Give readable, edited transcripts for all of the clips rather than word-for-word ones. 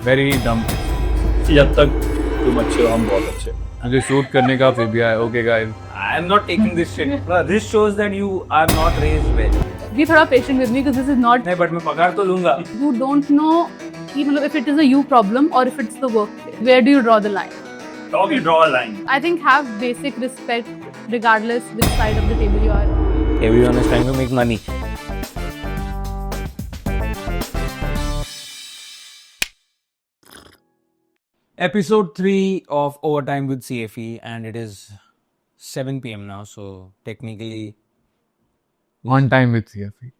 Very डम। जब तक तुम अच्छे हो हम बहुत अच्छे। मुझे शूट करने का फिबिया है। Okay guys, I am not taking this shit. This shows that you are not raised well. Be थोड़ा patient with me because this is not. नहीं but मैं पगार तो लूंगा। You don't know कि मतलब if it is a you problem or if it's the workplace. Where do you draw the line? How do you draw a line? I think have basic respect regardless which side of the table you are on. Everyone is trying to make money. Episode 3 of Overtime with CFE, and it is 7 p.m. now, so technically. one time with CFE.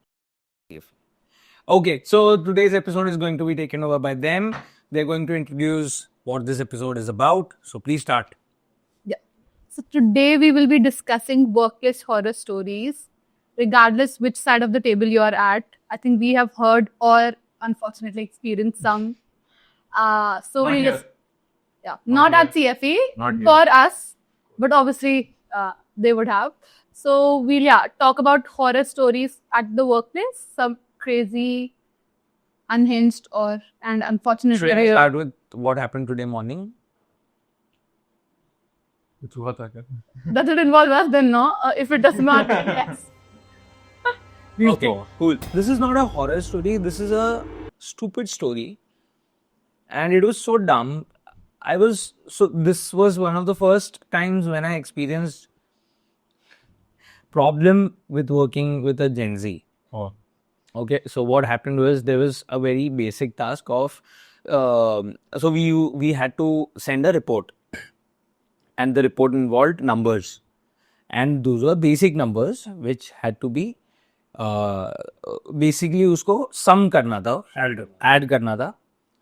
Okay, so today's episode is going to be taken over by them. They're going to introduce what this episode is about. So please start. Yeah. So today we will be discussing workplace horror stories, regardless which side of the table you are at. I think we have heard or unfortunately experienced some. So Not we'll here. just not at CFE Not here. for us, but obviously they would have. So we'll talk about horror stories at the workplace, some crazy, unhinged and unfortunate. Should I start with what happened today morning? कुछ हुआ था क्या? Does it involve us? Then no. If it does not, yes. Okay, cool. This is not a horror story. This is a stupid story. And it was so dumb. This was one of the first times when I experienced problem with working with a Gen Z. Oh. Okay, so what happened was there was a very basic task of, so we had to send a report, and the report involved numbers, and those were basic numbers which had to be basically उसको sum करना था, add करना था,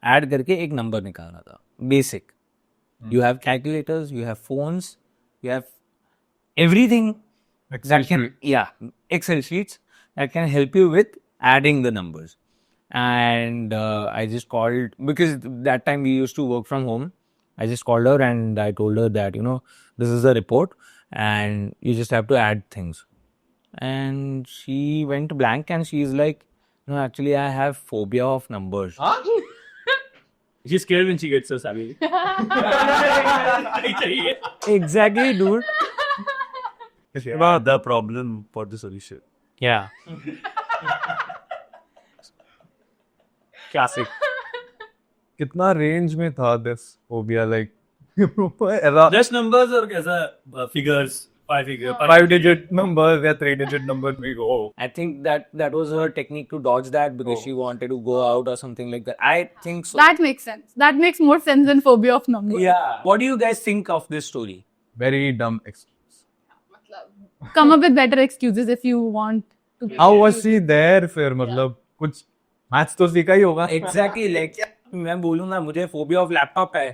add करके एक number निकालना था. Basic. You have calculators, you have phones, you have everything. Excel Excel sheets that can help you with adding the numbers. And I just called, because that time we used to work from home. I just called her and I told her that, this is a report and you just have to add things. And she went blank and she's like, no, actually I have phobia of numbers. She's scared when she gets so savvy. Exactly, dude. About the problem for the solution. Yeah. Classic. कितना range में था this phobia, like era Just numbers or kaisa figures? 5 figure. 5-digit numbers या 3-digit number में go. I think that was her technique to dodge that because she wanted to go out or something like that. I think so. That makes sense. That makes more sense than phobia of numbers. Yeah. What do you guys think of this story? Very dumb excuse. Come up with better excuses if you want to. How was she there फिर? मतलब कुछ maths तो सीखा ही होगा. Exactly. Like मैं बोलूँगा मुझे phobia of laptop है.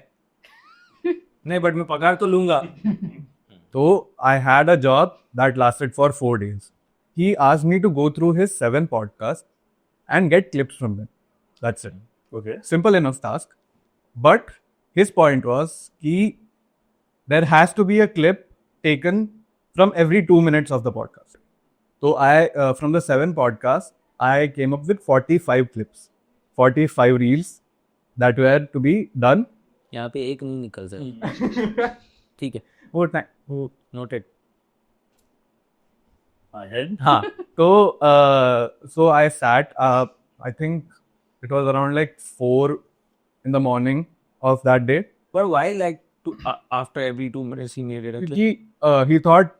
नहीं but मैं पगार तो लूँगा. So I had a job that lasted for 4 days. He asked me to go through his 7 podcasts and get clips from them. That's it. Okay. Simple enough task. But his point was that there has to be a clip taken from every 2 minutes of the podcast. So I, from the 7 podcasts, I came up with 45 clips, 45 reels that were to be done. यहाँ पे एक नहीं निकल सकता. ठीक है. Over time. Noted. Ahead. हाँ. So I sat. I think it was around like 4 in the morning of that day. But why like after every 2 minutes he needed a clip? He thought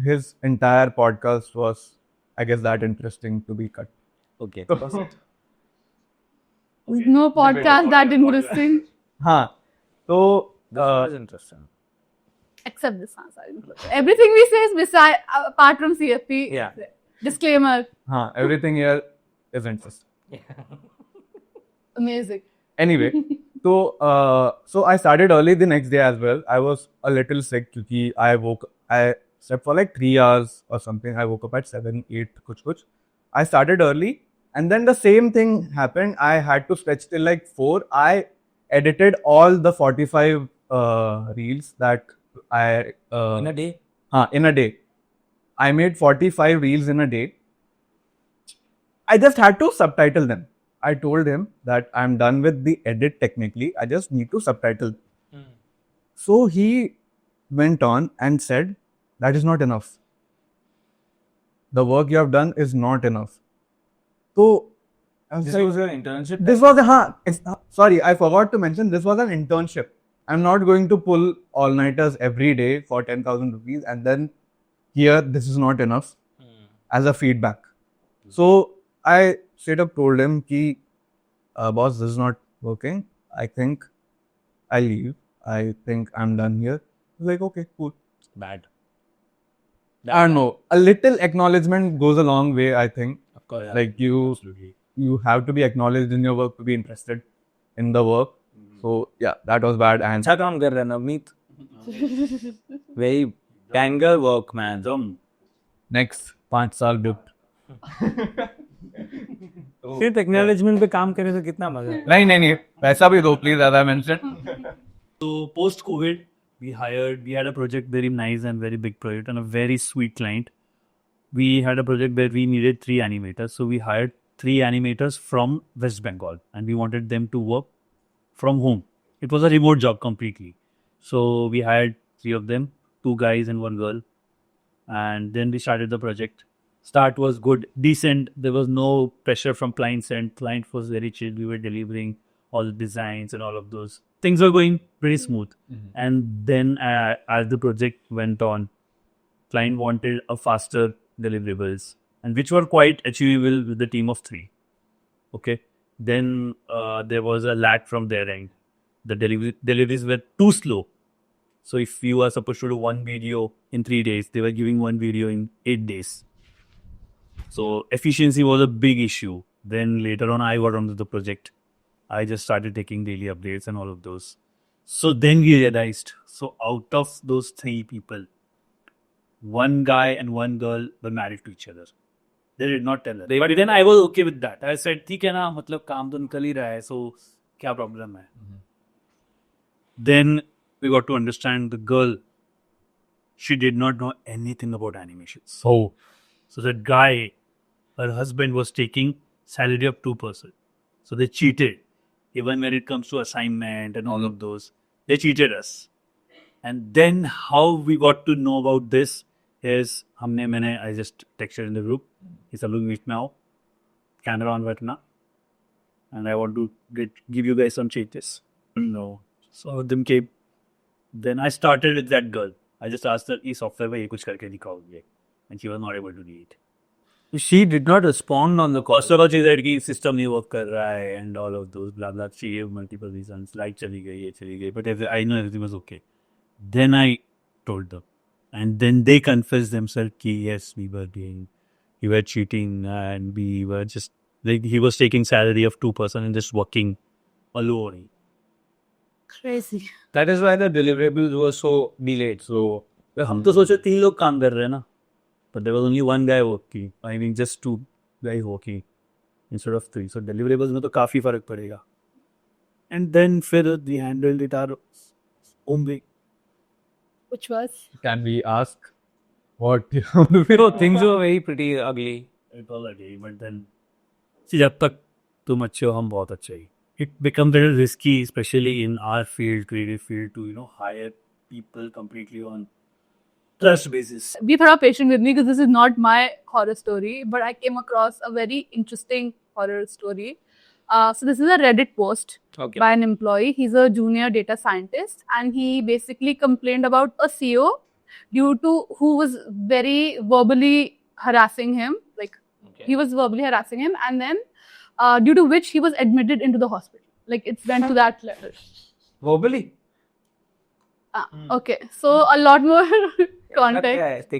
his entire podcast was, I guess, that interesting to be cut. Okay. No podcast that interesting. हाँ. So That was interesting. Except this answer. Everything we say is beside, apart from CFP. Yeah. Disclaimer. हाँ, everything here is interesting. Amazing. Anyway, so I started early the next day as well. I was a little sick because I slept for like 3 hours or something. I woke up at 7, 8, kuch. I started early and then the same thing happened. I had to stretch till like 4. I edited all the 45 reels that I... In a day? In a day. I made 45 reels in a day. I just had to subtitle them. I told him that I'm done with the edit technically. I just need to subtitle. So he went on and said, that is not enough. The work you have done is not enough. So I was This like, was your internship? this was sorry, I forgot to mention this was an internship. I'm not going to pull all-nighters every day for 10,000 rupees and then here this is not enough as a feedback. So I straight up told him ki, boss, this is not working. I think I leave. I think I'm done here. He was like, okay, cool. Bad. I don't know. A little acknowledgement goes a long way, I think. Of course. Like you have to be acknowledged in your work to be interested in the work. So yeah, that was bad. And अच्छा काम कर रहा है Navneet. Very banger work, man. next 5 साल dipped. फिर technology पे काम करे तो कितना मजा. नहीं पैसा भी दो please, as I mentioned. So post COVID, we had a project, very nice and very big project, and a very sweet client. We had a project where we needed 3 animators. So we hired 3 animators from West Bengal and we wanted them to work from home. It was a remote job completely. So we hired 3 of them, 2 guys and 1 girl. And then we started the project. Start was good, decent. There was no pressure from client's end. Client was very chill. We were delivering all the designs and all of those. Things were going pretty smooth. And then as the project went on, client wanted a faster deliverables, and which were quite achievable with the team of 3. Okay. Then there was a lag from their end. The deliveries were too slow. So if you are supposed to do 1 video in 3 days, they were giving 1 video in 8 days. So efficiency was a big issue. Then later on, I got onto the project. I just started taking daily updates and all of those. So then we realized, so out of those 3 people, 1 guy and 1 girl were married to each other. They did not tell us. But then I was okay with that. I said, ठीक है ना, मतलब काम तो निकल ही रहा है, so क्या problem है? Then we got to understand the girl, she did not know anything about animation. So the guy, her husband was taking salary of 2%. So they cheated. Even when it comes to assignment and all of those, they cheated us. And then how we got to know about this is, I just texted in the group, it's a look meet now, camera on right now, and I want to give you guys some changes. No. So them came. Then I started with that girl. I just asked her, "Is software mein ye kuch karke dikhao ye?" And she was not able to do it. She did not respond on the call. First of all, she said कि system नहीं work कर रहा है and all of those blah blah. She gave multiple reasons. Light चली गई, ये चली गई. But I know everything was okay. Then I told them, and then they confessed themselves कि yes, we were cheating and we were just he was taking salary of 2% and just working alone. Crazy. That is why the deliverables were so delayed. So हम तो सोचे 3 लोग काम कर रहे हैं ना. But there was only 1 guy working. I mean, just 2 guys working instead of 3. So deliverables में तो काफी फर्क पड़ेगा. And then फिर we handled it our own way. Which was? Can we ask what? so things were very pretty ugly. It was ugly, but then see, जब तक तुम अच्छे हो हम बहुत अच्छे ही. It becomes very risky, especially in our field, creative field, to hire people completely on trust basis. Be thorough patient with me because this is not my horror story, but I came across a very interesting horror story. So this is a Reddit post Okay. by an employee. He's a junior data scientist, and he basically complained about a CEO who was very verbally harassing him. He was verbally harassing him, and then due to which he was admitted into the hospital. It went to that level. Verbally? Okay, so a lot more context.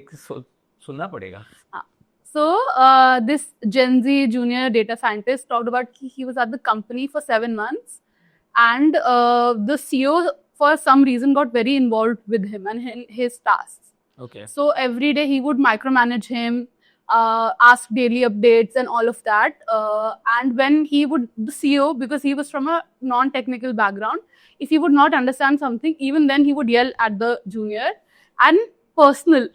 सुनना पड़ेगा. So this Gen Z junior data scientist talked about he was at the company for 7 months, and the CEO for some reason got very involved with him and his tasks. Okay. So every day he would micromanage him, ask daily updates and all of that. And when the CEO, because he was from a non-technical background, if he would not understand something, even then he would yell at the junior, and personal.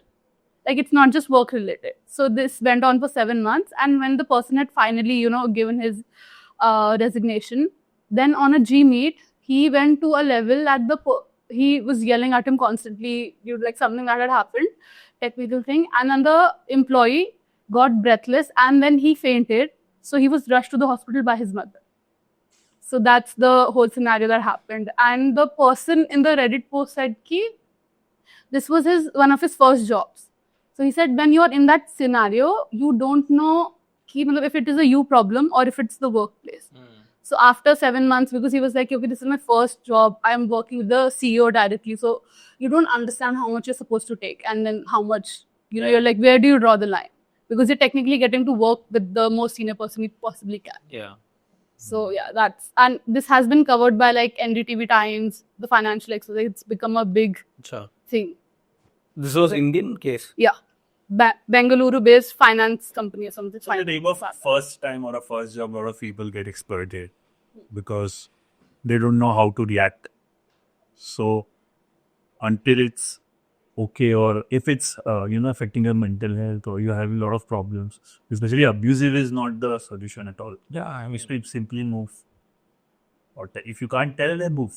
It's not just work related. So this went on for 7 months, and when the person had finally, given his resignation. Then on a G meet, he went to a level that he was yelling at him constantly due to like something that had happened, technical thing, and then the employee got breathless and then he fainted. So he was rushed to the hospital by his mother. So that's the whole scenario that happened. And the person in the Reddit post said ki this was one of his first jobs. So he said when you're in that scenario, you don't know ki, if it is a you problem or if it's the workplace. So after 7 months, because he was like, okay, this is my first job, I'm working with the CEO directly. So you don't understand how much you're supposed to take and then how much, you're like, where do you draw the line? Because you're technically getting to work with the most senior person you possibly can. Yeah. So yeah, and this has been covered by like NDTV Times, the Financial Express. It's become a big thing. This was Indian case. Yeah. Bengaluru-based finance company or something. So the name of first time or a first job, a lot of people get exploited because they don't know how to react. So until it's okay, or if it's affecting your mental health or you're having a lot of problems, especially abusive is not the solution at all. Yeah, I mean, Simply move. Or if you can't tell, then move.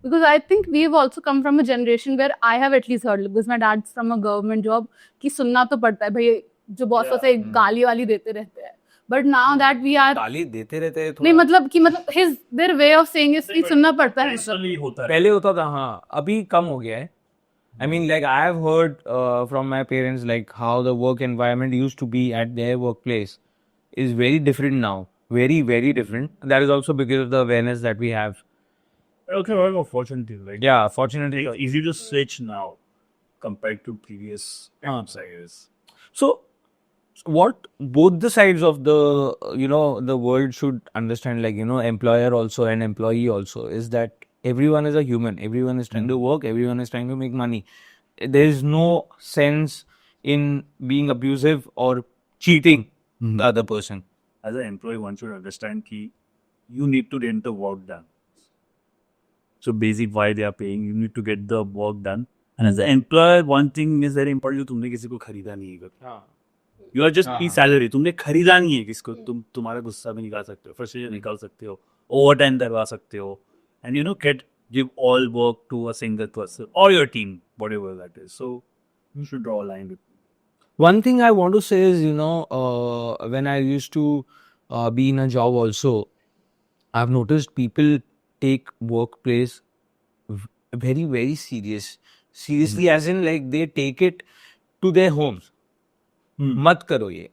Because I think we've also come from a generation where I have at least heard, because my dad's from a government job, कि सुनना तो पड़ता है भाई, जो boss से गाली वाली देते रहते हैं. But now that we are गाली देते रहते हैं नहीं मतलब their way of saying is कि सुनना पड़ता है. पहले होता था, हाँ, अभी कम हो गया है. I mean, like I have heard from my parents like how the work environment used to be at their workplace is very different now. Very, very different. That is also because of the awareness that we have. Okay, well, fortunately, like Yeah, fortunately. it's easy to switch now compared to previous times, I guess. So, what both the sides of the the world should understand, like employer also and employee also, is that everyone is a human. Everyone is trying to work. Everyone is trying to make money. There is no sense in being abusive or cheating the other person. As an employee, one should understand that you need to get the work done. So basic why they are paying, you need to get the work done. And as an employer, one thing is very important, तुमने किसी को खरीदा नहीं है. You are just pay salary. तुमने खरीदा नहीं है किसको. तुम्हारा गुस्सा भी निकाल सकते हो, frustration निकाल सकते हो, overtime करवा सकते हो, and give all work to a single person or your team, whatever that is. So you should draw a line. One thing I want to say is, when I used to be in a job also, I've noticed people take workplace very, very seriously, as in like they take it to their homes. Mat karo ye.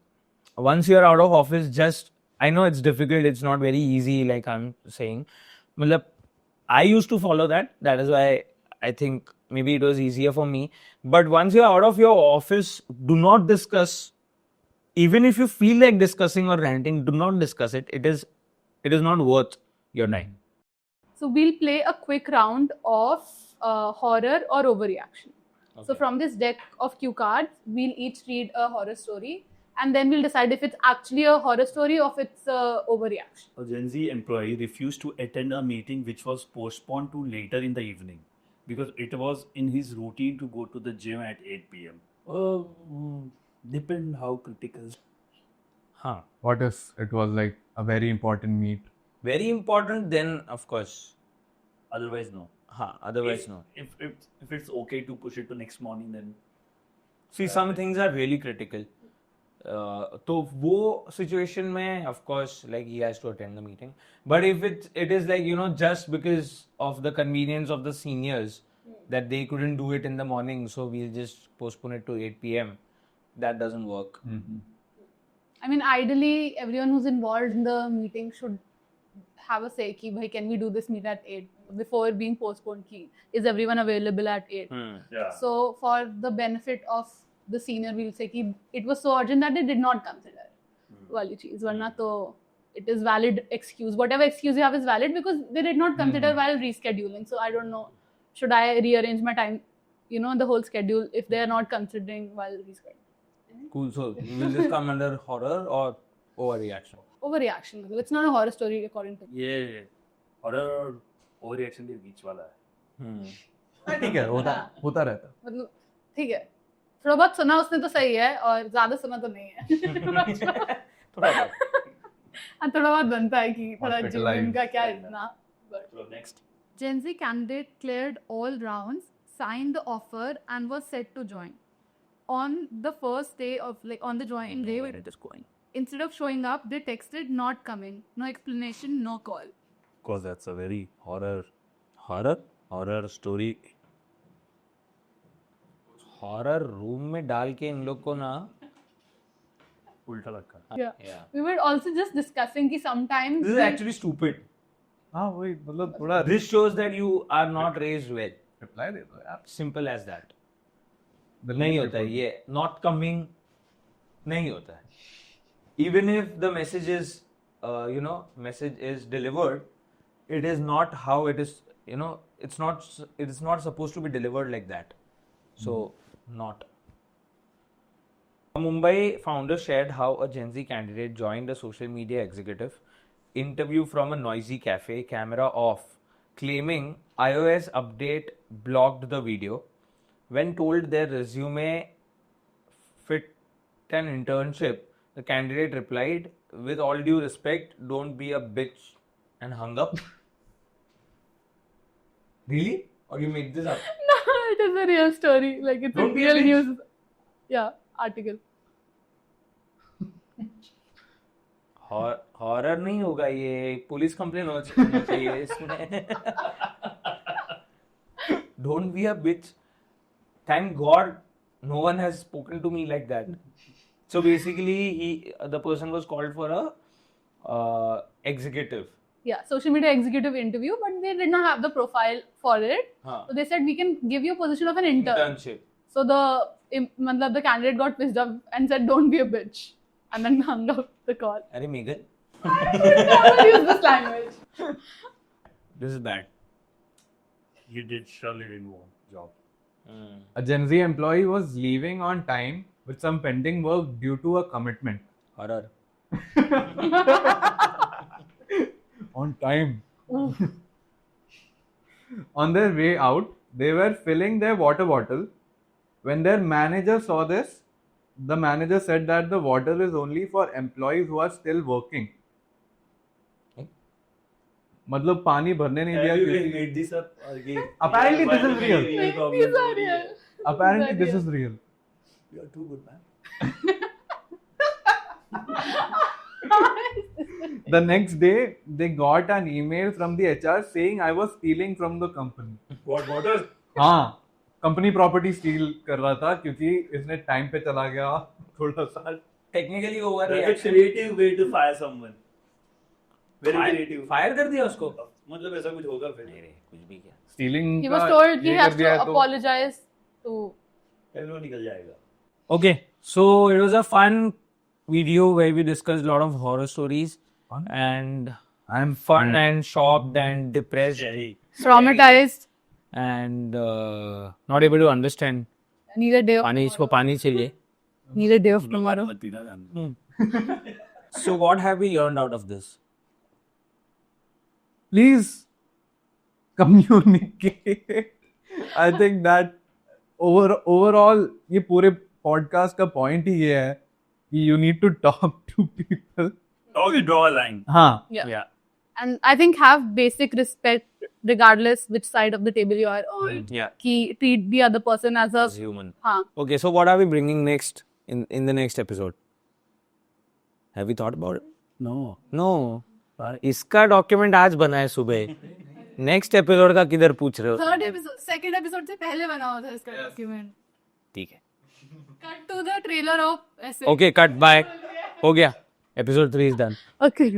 Once you are out of office, I know it's difficult, it's not very easy, like I'm saying. I used to follow that. That is why I think maybe it was easier for me. But once you're out of your office, do not discuss. Even if you feel like discussing or ranting, do not discuss it. It is not worth your time. So we'll play a quick round of horror or overreaction. Okay. So from this deck of cue cards, we'll each read a horror story and then we'll decide if it's actually a horror story or if it's a overreaction. A Gen Z employee refused to attend a meeting which was postponed to later in the evening because it was in his routine to go to the gym at 8 p.m. Depend how critical. What if it was like a very important meet? Very important, then of course. Otherwise, no. Otherwise, no. If it's okay to push it to next morning, then. See, some things are really critical. So, wo situation mein, of course, like he has to attend the meeting. But if it is like, just because of the convenience of the seniors that they couldn't do it in the morning, so we'll just postpone it to 8 p.m. That doesn't work. Mm-hmm. I mean, ideally, everyone who's involved in the meeting should have a say ki, bhai, can we do this meet at 8 before being postponed ki? Is everyone available at 8? Yeah. So for the benefit of the senior, we'll say ki it was so urgent that they did not consider wali cheez. Varna to it is valid excuse. Whatever excuse you have is valid because they did not consider while rescheduling. So I don't know, should I rearrange my time, the whole schedule if they are not considering while rescheduling? Cool. So will this come under horror or overreaction? Overreaction. It's not a horror story according to me. Yeah. Horror overreaction के बीच वाला है. ठीक है, होता रहता. मतलब ठीक है, थोड़ा बहुत सुना उसने तो सही है और ज्यादा सुना तो नहीं है. थोड़ा बहुत बनता है कि थोड़ा Hospitalized. जिम का क्या इतना. But So next. Gen Z candidate cleared all rounds, signed the offer, and was set to join. On the first day of on the join day, Where it is going. instead of showing up, they texted not coming. No explanation, no call. Of course, that's a very horror story. Horror room में डाल के इन लोग को ना उल्टा रखा. yeah. We were also just discussing कि sometimes This is actually stupid. हाँ वही मतलब थोड़ा This shows that you are not raised well. Reply दे दो यार. Simple as that. नहीं होता है ये not coming नहीं होता है. Even if the message is message is delivered, it is not how it is, it is not supposed to be delivered like that. So not. A Mumbai founder shared how a Gen Z candidate joined a social media executive interview from a noisy cafe, camera off, claiming iOS update blocked the video. When told their resume fit an internship, the candidate replied, "With all due respect, don't be a bitch," and hung up. Really? Or you made this up? no, it is a real story. Like it's Don't a be a real bitch. news. Yeah, article. Horror नहीं होगा ये, police complain होना चाहिए इसमें. Don't be a bitch. Thank God no one has spoken to me like that. So basically the person was called for a executive. Yeah, social media executive interview, but they did not have the profile for it. हाँ. So they said we can give you a position of an intern. Internship. So the candidate got pissed off and said, "Don't be a bitch," and then hung up the call. अरे मेघन, I would never use this language. this is bad. You did surely didn't want job. A Gen Z employee was leaving on time with some pending work due to a commitment. Horror. On time. On their way out, they were filling their water bottle. When their manager saw this, the manager said that the water is only for employees who are still working. मतलब पानी भरने नहीं दिया क्योंकि made this up again. Apparently this is real. These are real. Apparently These this are is real. You are too good, man. The next day, they got an email from the HR saying I was stealing from the company. What water? हाँ, company property steel कर रहा था क्योंकि इसने time पे चला गया थोड़ा सा. Technically over That's a reaction. creative way to fire someone. Very creative. Fire कर दिया उसको. मतलब ऐसा कुछ होगा फिर. नहीं रे, कुछ भी क्या. Stealing He was told he ये has कर दिया to है तो apologize to. वो निकल जाएगा. Okay, so it was a fun video where we discussed a lot of horror stories. Fun? And I'm fun and shocked and depressed Jerry. Traumatized. and not able to understand. Need a day of पानी इसको पानी चाहिए. Need a day of tomorrow. So what have we learned out of this? please communicate. I think that overall ये पूरे podcast का point ही ये है कि you need to talk to people. Oh, you draw a line. हाँ, Yeah. And I think have basic respect regardless which side of the table you are on. Yeah, Ki treat the other person as a as human. हाँ. Okay, so what are we bringing next in the next episode? Have we thought about it? No. No. इसका document आज बना है सुबह. Next episode का किधर पूछ रहे हो? Third episode, second episode से पहले बना हुआ था इसका document. ठीक है. Cut to the trailer of ऐसे. Okay, cut. Bye. हो गया. Episode 3 is done. Okay.